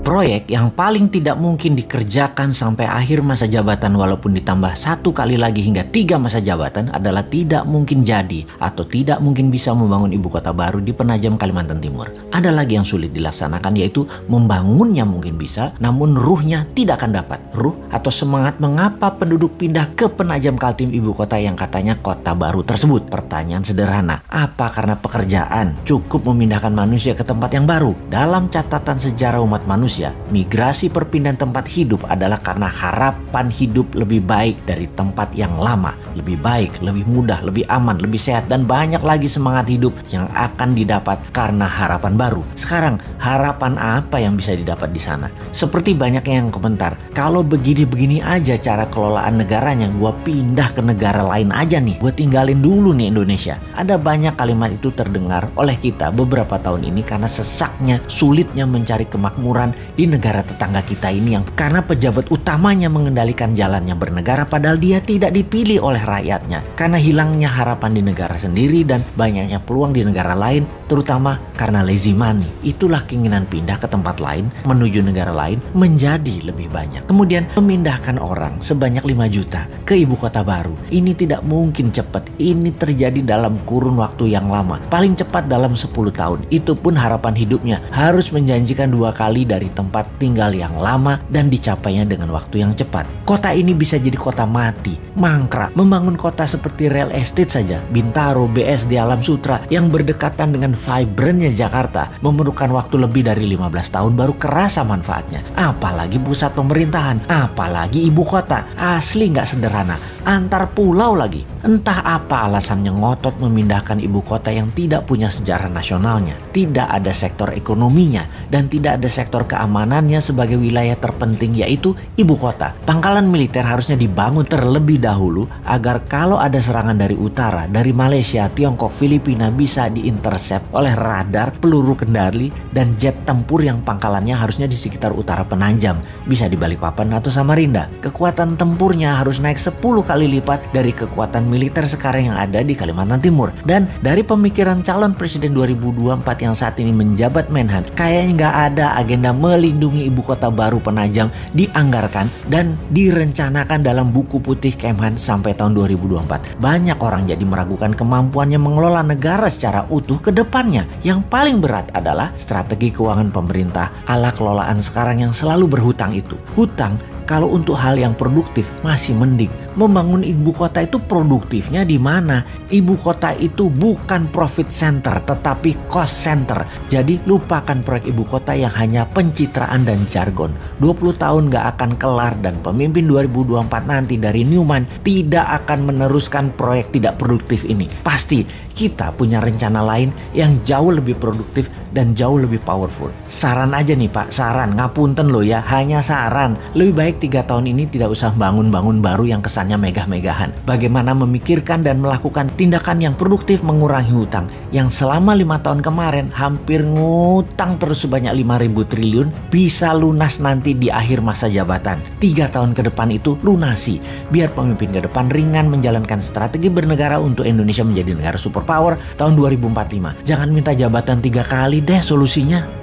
Proyek yang paling tidak mungkin dikerjakan sampai akhir masa jabatan walaupun ditambah 1 kali lagi hingga 3 masa jabatan adalah tidak mungkin jadi atau tidak mungkin bisa membangun ibu kota baru di Penajam, Kalimantan Timur. Ada lagi yang sulit dilaksanakan, yaitu membangunnya mungkin bisa, namun ruhnya tidak akan dapat. Ruh atau semangat mengapa penduduk pindah ke Penajam Kaltim, ibu kota yang katanya kota baru tersebut. Pertanyaan sederhana, apa karena pekerjaan cukup memindahkan manusia ke tempat yang baru? Dalam catatan sejarah umat manusia, migrasi perpindahan tempat hidup adalah karena harapan hidup lebih baik dari tempat yang lama. Lebih baik, lebih mudah, lebih aman, lebih sehat, dan banyak lagi semangat hidup yang akan didapat karena harapan baru. Sekarang, harapan apa yang bisa didapat di sana? Seperti banyak yang komentar, kalau begini-begini aja cara kelolaan negaranya, gua pindah ke negara lain aja nih. Gua tinggalin dulu nih Indonesia. Ada banyak kalimat itu terdengar oleh kita beberapa tahun ini karena sesaknya, sulitnya mencari kemakmuran di negara tetangga kita ini yang karena pejabat utamanya mengendalikan jalannya bernegara padahal dia tidak dipilih oleh rakyatnya. Karena hilangnya harapan di negara sendiri dan banyaknya peluang di negara lain, terutama karena lazy money. Itulah keinginan pindah ke tempat lain menuju negara lain menjadi lebih banyak. Kemudian memindahkan orang sebanyak 5 juta ke ibu kota baru. Ini tidak mungkin cepat. Ini terjadi dalam kurun waktu yang lama. Paling cepat dalam 10 tahun. Itu pun harapan hidupnya harus menjanjikan 2 kali dari tempat tinggal yang lama dan dicapainya dengan waktu yang cepat. Kota ini bisa jadi kota mati, mangkrak. Membangun kota seperti real estate saja, Bintaro, BSD, Alam Sutra yang berdekatan dengan vibrantnya Jakarta memerlukan waktu lebih dari 15 tahun baru kerasa manfaatnya. Apalagi pusat pemerintahan, apalagi ibu kota. Asli nggak sederhana. Antar pulau lagi. Entah apa alasannya ngotot memindahkan ibu kota yang tidak punya sejarah nasionalnya, tidak ada sektor ekonominya, dan tidak ada sektor keamanannya sebagai wilayah terpenting, yaitu ibu kota. Pangkalan militer harusnya dibangun terlebih dahulu agar kalau ada serangan dari utara, dari Malaysia, Tiongkok, Filipina bisa diintercept oleh radar, peluru kendali, dan jet tempur yang pangkalannya harusnya di sekitar utara Penajam, bisa di Balikpapan atau Samarinda. Kekuatan tempurnya harus naik 10 kali lipat dari kekuatan militer sekarang yang ada di Kalimantan Timur. Dan dari pemikiran calon presiden 2024 yang saat ini menjabat Menhan, kayaknya nggak ada agenda melindungi ibu kota baru Penajam dianggarkan dan direncanakan dalam buku putih Kemhan sampai tahun 2024. Banyak orang jadi meragukan kemampuannya mengelola negara secara utuh ke depannya. Yang paling berat adalah strategi keuangan pemerintah ala kelolaan sekarang yang selalu berhutang itu. Hutang kalau untuk hal yang produktif masih mending. Membangun ibu kota itu produktifnya di mana? Ibu kota itu bukan profit center tetapi cost center. Jadi lupakan proyek ibu kota yang hanya pencitraan dan jargon. 20 tahun gak akan kelar dan pemimpin 2024 nanti dari Newman tidak akan meneruskan proyek tidak produktif ini. Pasti kita punya rencana lain yang jauh lebih produktif dan jauh lebih powerful. Saran aja nih Pak, saran, ngapunten loh ya, hanya saran. Lebih baik 3 tahun ini tidak usah bangun-bangun baru yang kesannya megah-megahan. Bagaimana memikirkan dan melakukan tindakan yang produktif mengurangi hutang yang selama 5 tahun kemarin hampir ngutang terus sebanyak 5.000 triliun bisa lunas nanti di akhir masa jabatan. 3 tahun ke depan itu lunasi. Biar pemimpin ke depan ringan menjalankan strategi bernegara untuk Indonesia menjadi negara superpower tahun 2045. Jangan minta jabatan 3 kali deh solusinya.